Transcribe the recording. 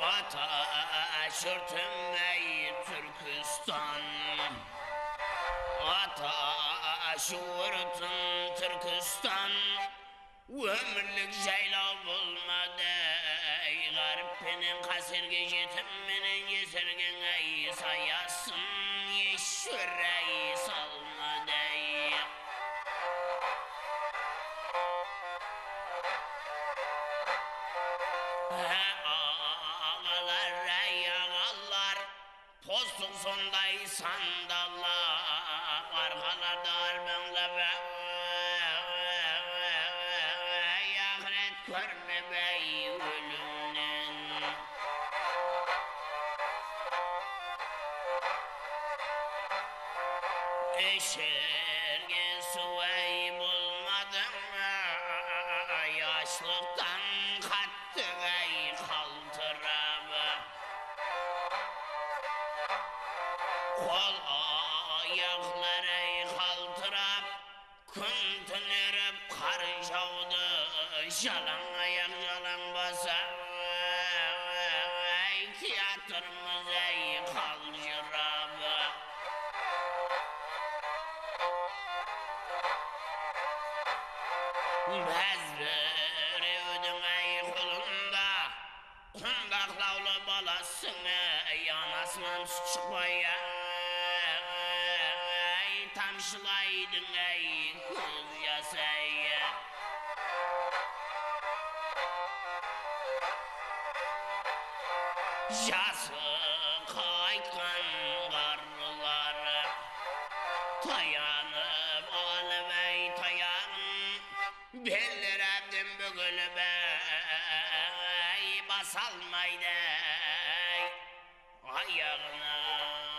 Ataş örtünmeyi Türkistan, ataş örtün Türkistan, ömürlük jaylap olmadı. Garipinin kasırgı yetiminin yesirgin ay sayasın, yeşüreyi salmadı. Ağalar ey ağalar, postuk sonday sandallar, arkalarda armağla ve ahiret görmemey ölümden. Eşergen suvay bulmadım, yaşlıktan kattı ey kaltırabı. Kol ayakları kaltırap, kun tünürüp kar jaudı, jalan ayak jalan basa, ey tiyatrımız ey kalcırabı. Bezbiri ödün ey kulunda, kundaklavlı balasını yanasından çıkmaya, ey tamşılaydın ey kız yasaya. Yası kaykan karlıları, tayanıp alıp ey tayan, belleredim bugülüp ey basalmaydı ey ayağına.